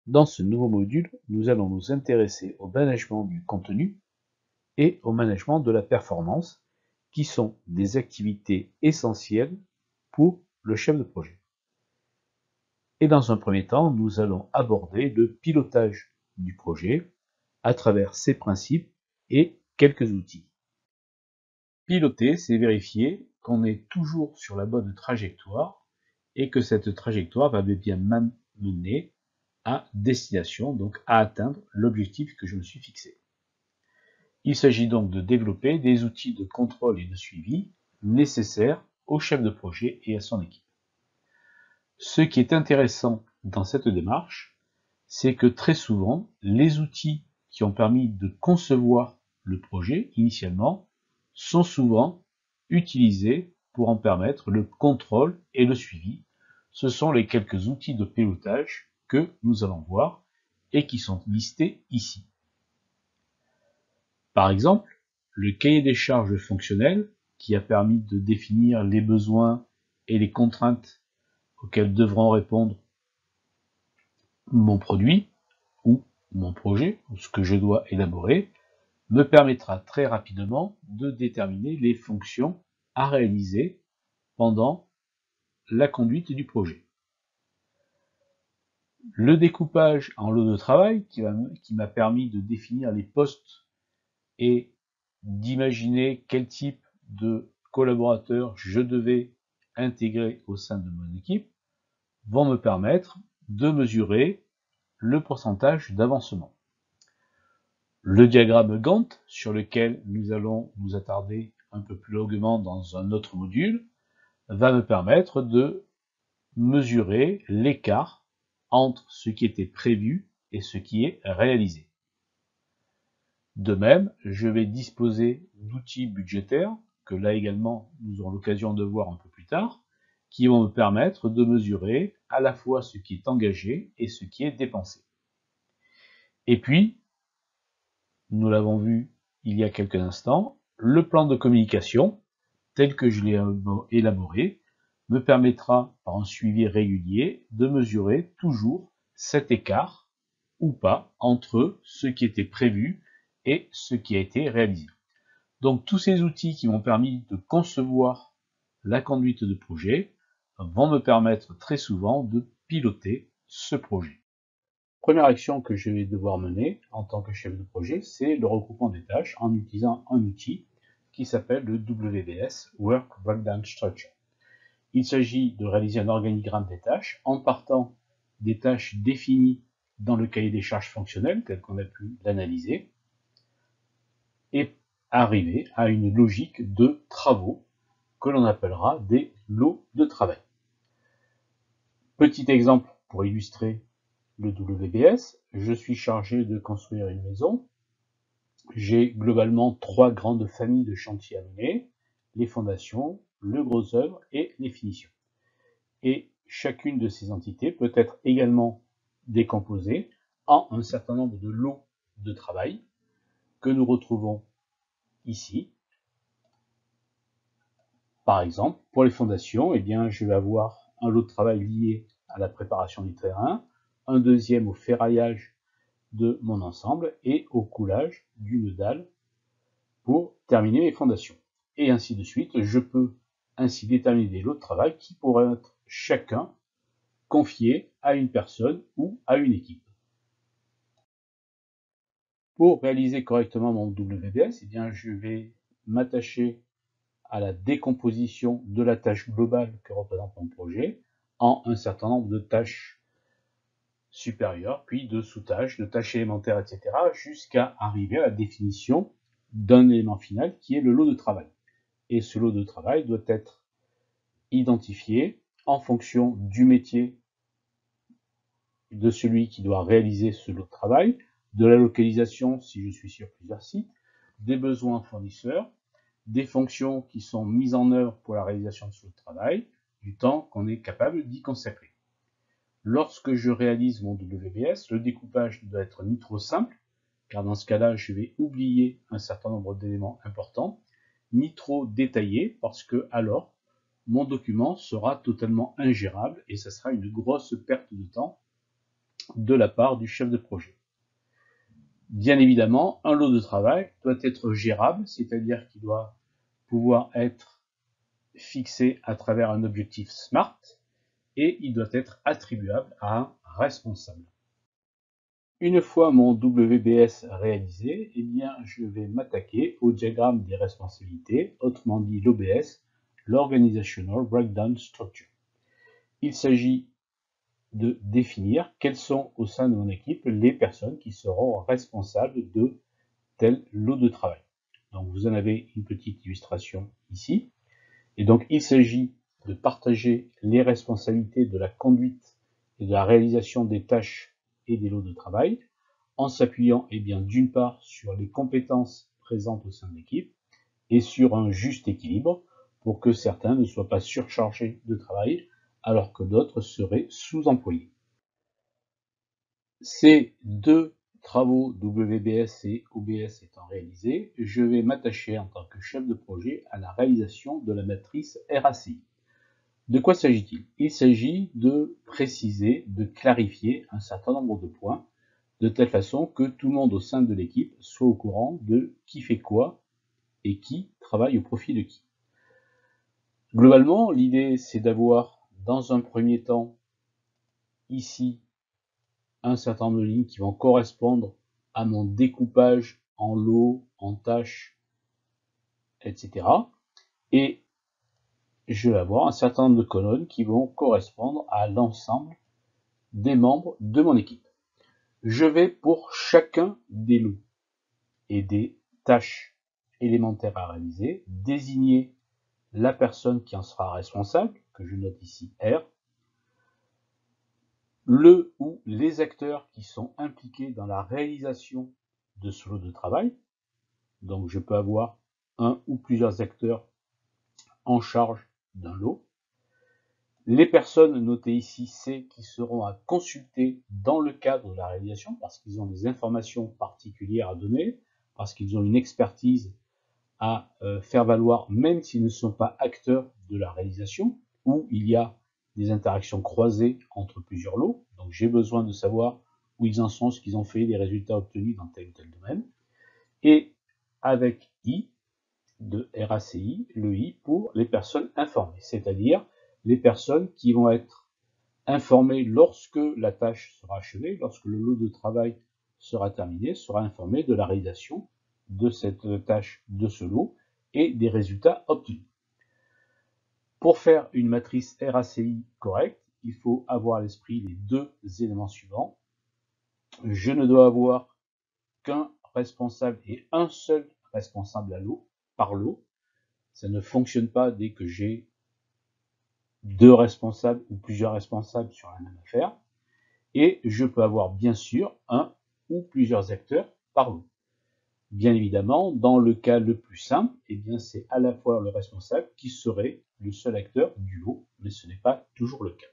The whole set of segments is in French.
Dans ce nouveau module, nous allons nous intéresser au management du contenu et au management de la performance, qui sont des activités essentielles pour le chef de projet. Et dans un premier temps, nous allons aborder le pilotage du projet à travers ses principes et quelques outils. Piloter, c'est vérifier qu'on est toujours sur la bonne trajectoire et que cette trajectoire va bien m'amener à destination, donc à atteindre l'objectif que je me suis fixé. Il s'agit donc de développer des outils de contrôle et de suivi nécessaires au chef de projet et à son équipe. Ce qui est intéressant dans cette démarche, c'est que très souvent, les outils qui ont permis de concevoir le projet initialement sont souvent utilisés pour en permettre le contrôle et le suivi. Ce sont les quelques outils de pilotage que nous allons voir et qui sont listés ici. Par exemple, le cahier des charges fonctionnel qui a permis de définir les besoins et les contraintes auxquelles devront répondre mon produit ou mon projet, ou ce que je dois élaborer, me permettra très rapidement de déterminer les fonctions à réaliser pendant la conduite du projet. Le découpage en lots de travail qui m'a permis de définir les postes et d'imaginer quel type de collaborateurs je devais intégrer au sein de mon équipe vont me permettre de mesurer le pourcentage d'avancement. Le diagramme Gantt, sur lequel nous allons nous attarder un peu plus longuement dans un autre module, va me permettre de mesurer l'écart entre ce qui était prévu et ce qui est réalisé. De même, je vais disposer d'outils budgétaires, que là également nous aurons l'occasion de voir un peu plus tard, qui vont me permettre de mesurer à la fois ce qui est engagé et ce qui est dépensé. Et puis, nous l'avons vu il y a quelques instants, le plan de communication, tel que je l'ai élaboré, me permettra, par un suivi régulier, de mesurer toujours cet écart, ou pas, entre ce qui était prévu et ce qui a été réalisé. Donc tous ces outils qui m'ont permis de concevoir la conduite de projet vont me permettre très souvent de piloter ce projet. Première action que je vais devoir mener en tant que chef de projet, c'est le regroupement des tâches en utilisant un outil qui s'appelle le WBS, Work Breakdown Structure. Il s'agit de réaliser un organigramme des tâches en partant des tâches définies dans le cahier des charges fonctionnelles, tel qu'on a pu l'analyser, et arriver à une logique de travaux que l'on appellera des lots de travail. Petit exemple pour illustrer le WBS, je suis chargé de construire une maison. J'ai globalement 3 grandes familles de chantiers à mener, les fondations, le gros œuvre et les finitions. Et chacune de ces entités peut être également décomposée en un certain nombre de lots de travail que nous retrouvons ici. Par exemple, pour les fondations, je vais avoir un lot de travail lié à la préparation du terrain, un deuxième au ferraillage de mon ensemble et au coulage d'une dalle pour terminer mes fondations. Et ainsi de suite, je peux ainsi déterminer des lots de travail qui pourraient être chacun confiés à une personne ou à une équipe. Pour réaliser correctement mon WBS, je vais m'attacher à la décomposition de la tâche globale que représente mon projet en un certain nombre de tâches supérieures, puis de sous-tâches, de tâches élémentaires, etc., jusqu'à arriver à la définition d'un élément final qui est le lot de travail. Et ce lot de travail doit être identifié en fonction du métier de celui qui doit réaliser ce lot de travail, de la localisation si je suis sur plusieurs sites, des besoins fournisseurs, des fonctions qui sont mises en œuvre pour la réalisation de ce travail, du temps qu'on est capable d'y consacrer. Lorsque je réalise mon WBS, le découpage doit être ni trop simple, car dans ce cas-là, je vais oublier un certain nombre d'éléments importants, ni trop détaillé, parce que alors, mon document sera totalement ingérable et ça sera une grosse perte de temps de la part du chef de projet. Bien évidemment, un lot de travail doit être gérable, c'est-à-dire qu'il doit pouvoir être fixé à travers un objectif SMART et il doit être attribuable à un responsable. Une fois mon WBS réalisé, eh bien, je vais m'attaquer au diagramme des responsabilités, autrement dit l'OBS, l'Organizational Breakdown Structure. Il s'agit de définir quelles sont au sein de mon équipe les personnes qui seront responsables de tel lot de travail. Donc vous en avez une petite illustration ici. Et donc il s'agit de partager les responsabilités de la conduite et de la réalisation des tâches et des lots de travail en s'appuyant d'une part sur les compétences présentes au sein de l'équipe et sur un juste équilibre pour que certains ne soient pas surchargés de travail alors que d'autres seraient sous-employés. Ces deux travaux WBS et OBS étant réalisés, je vais m'attacher en tant que chef de projet à la réalisation de la matrice RACI. De quoi s'agit-il? Il s'agit de préciser, de clarifier un certain nombre de points, de telle façon que tout le monde au sein de l'équipe soit au courant de qui fait quoi et qui travaille au profit de qui. Globalement, l'idée c'est d'avoir dans un premier temps ici un certain nombre de lignes qui vont correspondre à mon découpage en lots, en tâches, etc. Et je vais avoir un certain nombre de colonnes qui vont correspondre à l'ensemble des membres de mon équipe. Je vais pour chacun des lots et des tâches élémentaires à réaliser désigner la personne qui en sera responsable, que je note ici R, le ou les acteurs qui sont impliqués dans la réalisation de ce lot de travail. Donc je peux avoir un ou plusieurs acteurs en charge d'un lot. Les personnes notées ici C qui seront à consulter dans le cadre de la réalisation parce qu'ils ont des informations particulières à donner, parce qu'ils ont une expertise à faire valoir même s'ils ne sont pas acteurs de la réalisation, ou il y a des interactions croisées entre plusieurs lots. Donc j'ai besoin de savoir où ils en sont, ce qu'ils ont fait, les résultats obtenus dans tel ou tel domaine. Et avec I de RACI, le I pour les personnes informées, c'est-à-dire les personnes qui vont être informées lorsque la tâche sera achevée, lorsque le lot de travail sera terminé, sera informé de la réalisation de cette tâche, de ce lot, et des résultats obtenus. Pour faire une matrice RACI correcte, il faut avoir à l'esprit les deux éléments suivants. Je ne dois avoir qu'un responsable et un seul responsable à lot, par lot. Ça ne fonctionne pas dès que j'ai deux responsables ou plusieurs responsables sur la même affaire. Et je peux avoir bien sûr un ou plusieurs acteurs par lot. Bien évidemment, dans le cas le plus simple, c'est à la fois le responsable qui serait le seul acteur du lot, mais ce n'est pas toujours le cas.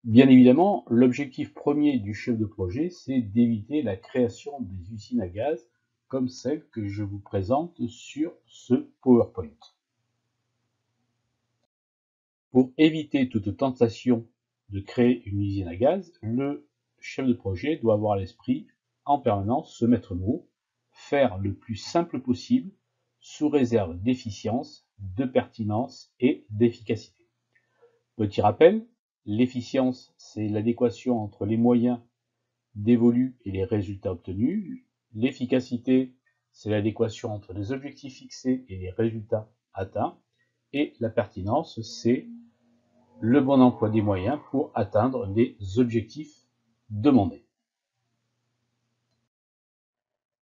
Bien évidemment, l'objectif premier du chef de projet, c'est d'éviter la création des usines à gaz comme celle que je vous présente sur ce PowerPoint. Pour éviter toute tentation de créer une usine à gaz, le chef de projet doit avoir à l'esprit en permanence ce maître mot, faire le plus simple possible sous réserve d'efficience, de pertinence et d'efficacité. Petit rappel, l'efficience, c'est l'adéquation entre les moyens dévolus et les résultats obtenus. L'efficacité, c'est l'adéquation entre les objectifs fixés et les résultats atteints. Et la pertinence, c'est le bon emploi des moyens pour atteindre les objectifs demandés.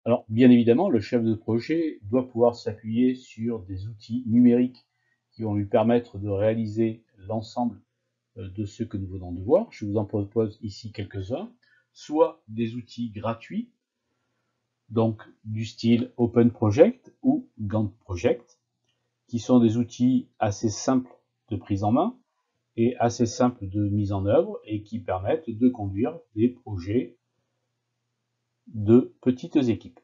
Alors, bien évidemment, le chef de projet doit pouvoir s'appuyer sur des outils numériques qui vont lui permettre de réaliser l'ensemble de ce que nous venons de voir. Je vous en propose ici quelques-uns, soit des outils gratuits, donc du style Open Project ou Gantt Project, qui sont des outils assez simples de prise en main et assez simples de mise en œuvre et qui permettent de conduire des projets de petites équipes.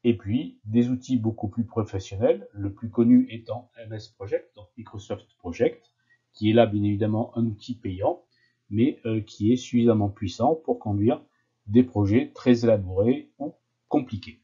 Et puis des outils beaucoup plus professionnels, le plus connu étant MS Project, donc Microsoft Project, qui est là bien évidemment un outil payant, mais qui est suffisamment puissant pour conduire des projets très élaborés ou compliqués.